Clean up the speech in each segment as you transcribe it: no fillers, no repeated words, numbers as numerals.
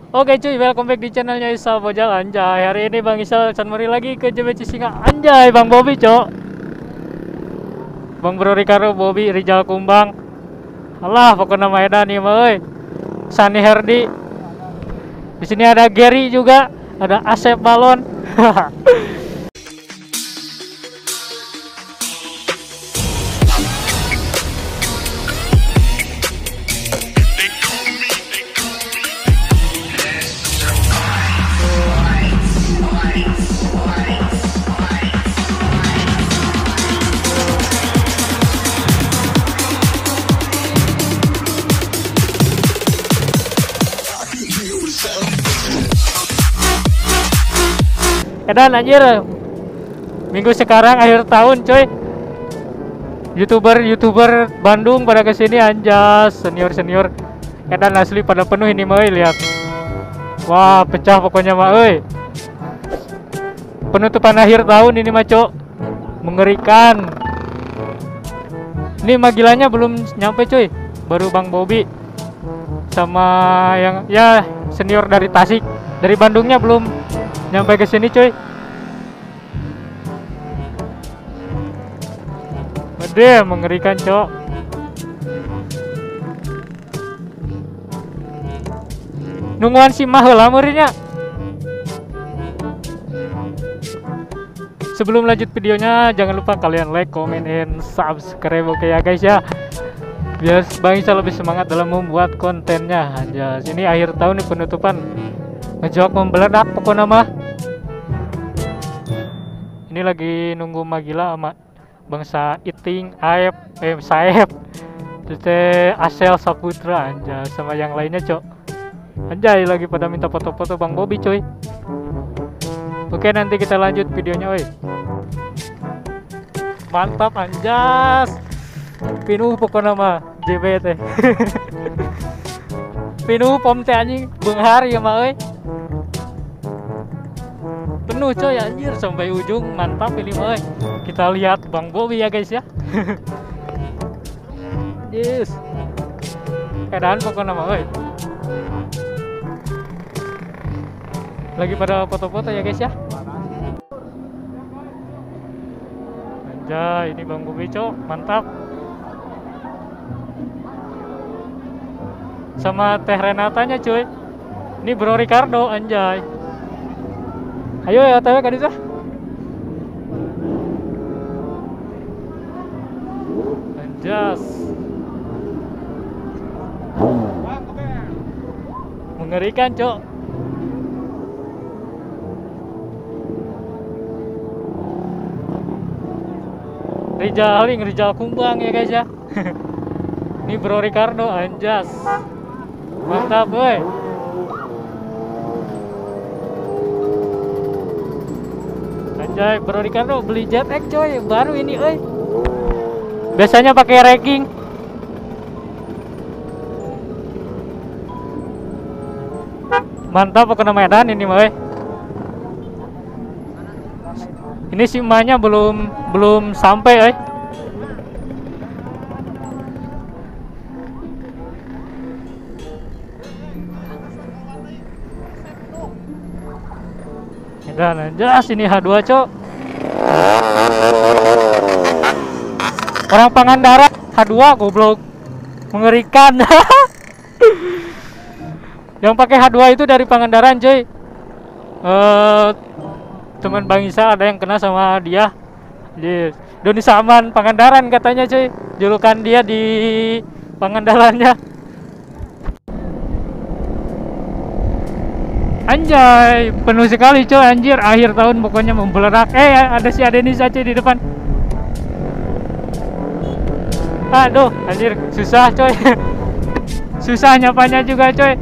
Oke cuy, welcome back di channelnya Isal Bojal anjay. Hari ini Bang Isal Sanmari lagi ke JBC Singa anjay. Bang Bobby cok, Bang Bro Ricardo, Bobby, Rizal Kumbang. Alah pokoknya nama edan nih mah Sani Herdi. Di sini ada Gary juga, ada Asep Balon. Edan anjir, minggu sekarang akhir tahun coy, youtuber Bandung pada kesini anjas, senior Edan asli pada penuh ini mah lihat. Wah pecah pokoknya mah penutupan akhir tahun ini mah cok, mengerikan. Ini magilanya belum nyampe coy, baru Bang Bobby sama yang ya senior dari Tasik, dari Bandungnya belum nyampe ke sini coy. Gede mengerikan cok. Nungguan si mah heula meurinya. Sebelum lanjut videonya jangan lupa kalian like, comment, and subscribe oke ya guys ya. Biar Bang Isa lebih semangat dalam membuat kontennya. Anjas, ini akhir tahun nih penutupan. Ngejawab membeledak pokoknya mah. Ini lagi nunggu Magila sama bangsa Iting, Aep, Saep, Tete Asel Saputra anjay sama yang lainnya cok. Anjay lagi pada minta foto-foto Bang Bobby coy. Oke nanti kita lanjut videonya oi. Mantap anjas. Pinuh pokoknya mah JBT. Pinuh pom teh anjing benghar ya mah oi. Penuh coy anjir sampai ujung, mantap ini mah. Kita lihat Bang Bobby ya guys ya. Yes. Keadaan pokoknya mah lagi pada foto-foto ya guys ya. Anjay ini Bang Bobby cok, mantap. Sama Teh Renatanya cuy. Ini Bro Ricardo anjay. Ayo ya OTW kan itu. Anjas. Mengerikan, cok. Rizal Kumbang ya guys ya. Ini Bro Ricardo anjas. Mantap, boy. Anjay, Bro Ricardo beli Jet X coy, baru ini biasanya pakai ranking. Mantap pokoknya Medan ini mah Ini si emaknya belum sampai Dan anjas ini H2 cok. Orang Pangandaran H2 goblok. Mengerikan. Yang pakai H2 itu dari Pangandaran coy. Teman Bang Isa ada yang kena sama dia. Di Doni Saman Pangandaran katanya coy. Julukan dia di Pangandarannya. Anjay, penuh sekali coy anjir, akhir tahun pokoknya membeledak. Ada si Adenisa coy di depan. Aduh, anjir susah coy. Susah nyapanya juga coy.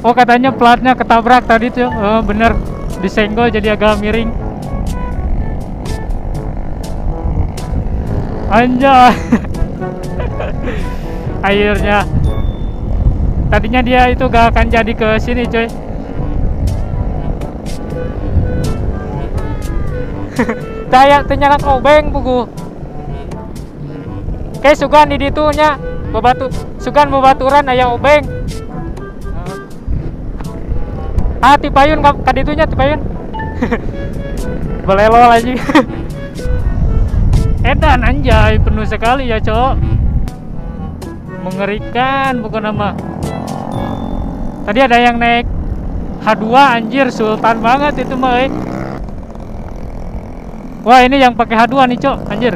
Oh katanya platnya ketabrak tadi tuh. Oh bener, disenggol jadi agak miring. Anjay. Akhirnya. Tadinya dia itu gak akan jadi ke sini coy. Daya ternyata obeng buku. Kayak sugan di ditunya bebatu, sugan bebaturan aya obeng. Ah, tipayun kaditunya tipayun. Belelo lagi. Edan anjay, penuh sekali ya, Cok. Mengerikan bukan nama. Tadi ada yang naik H2 anjir, sultan banget itu mah. Wah, ini yang pakai H2 nih, Cok, anjir.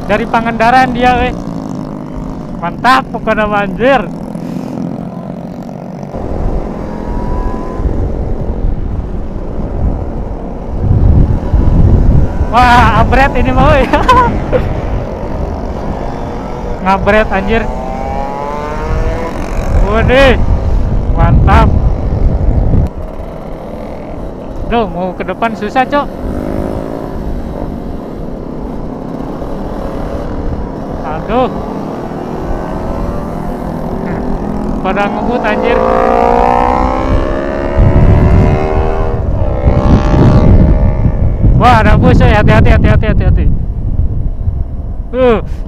Dari Pangandaran dia, mantap bukan nama anjir. Wah, abret ini mau ya. Ngabret anjir. Waduh, mantap. Duh, mau ke depan susah, Cok. Aduh. Pada ngebut anjir. Wah, ada bus, hati-hati.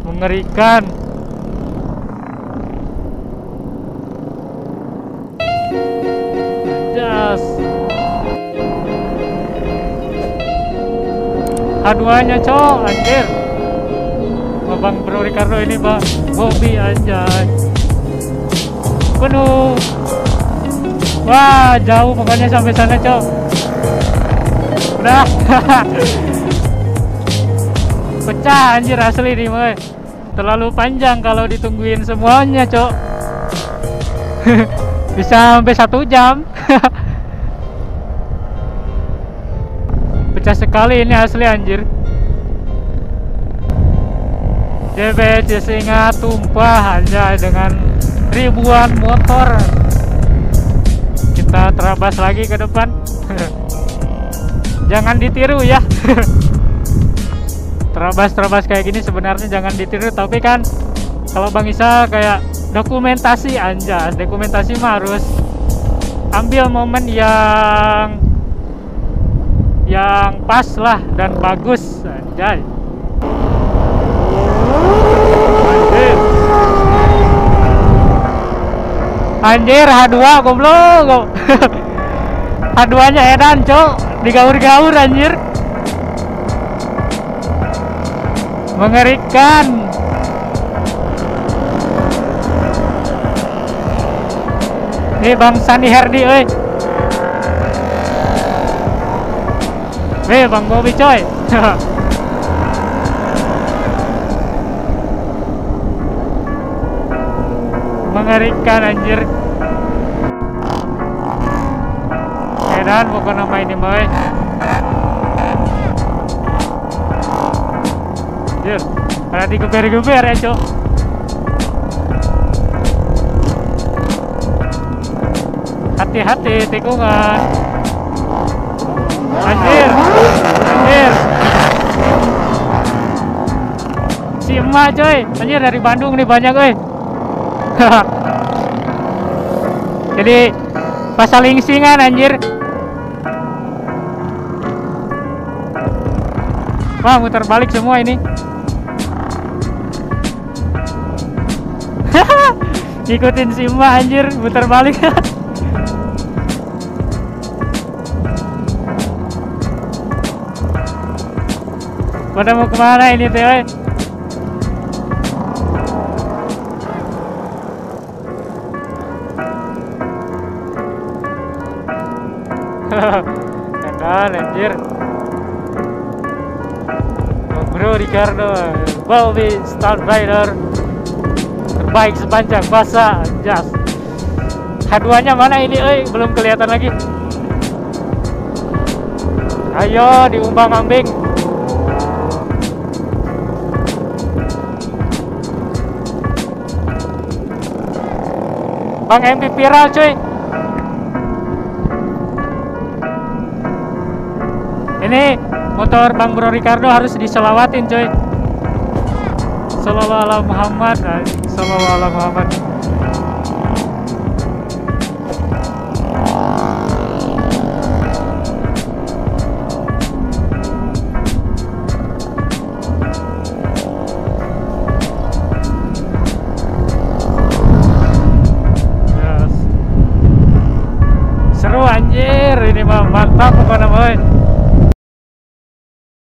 Mengerikan. Jas. H2-nya, Cok, anjir. Bang Bro Ricardo ini, Bang Bobby anjay. Penuh. Wah, jauh pokoknya sampai sana, Cok. Udah. Pecah anjir asli nih, Boy. Terlalu panjang kalau ditungguin semuanya, Cok. Bisa sampai 1 jam. Pecah sekali ini asli anjir. DBC Singa tumpah aja dengan ribuan motor. Kita terabas lagi ke depan. Jangan ditiru ya. Terabas kayak gini sebenarnya jangan ditiru, tapi kan kalau Bang Isa kayak dokumentasi anjas. Dokumentasi mah harus ambil momen yang pas lah dan bagus anjay. Anjir H2 goblok. H2-nya edan, Cok. Digaur-gaur anjir. Mengerikan. Nih Bang Sandi Herdi euy. Bang Bobby coy. Mengerikan anjir. Edan bukan nama ini boy. Anjir, pada digeber-geber ya, Cok. Hati-hati tikungan. Anjir. Si emak coy, anjir dari Bandung nih banyak euy. Jadi pasalingsingan anjir. Wah, muter balik semua ini. Ikutin si emak anjir, muter balik. Pada mau kemana ini teh? Edan anjir. Bro Ricardo, Bobby Star Rider terbaik sepanjang masa. Jas. H2-nya mana ini? Belum kelihatan lagi. Ayo diumbang-ambing. Bang MP viral cuy. Ini motor Bang Bro Ricardo harus diselawatin coy. Sallallahu ala Muhammad. Sallallahu ala Muhammad. Yes. anjir, ini mah mantap pokoknya, boy.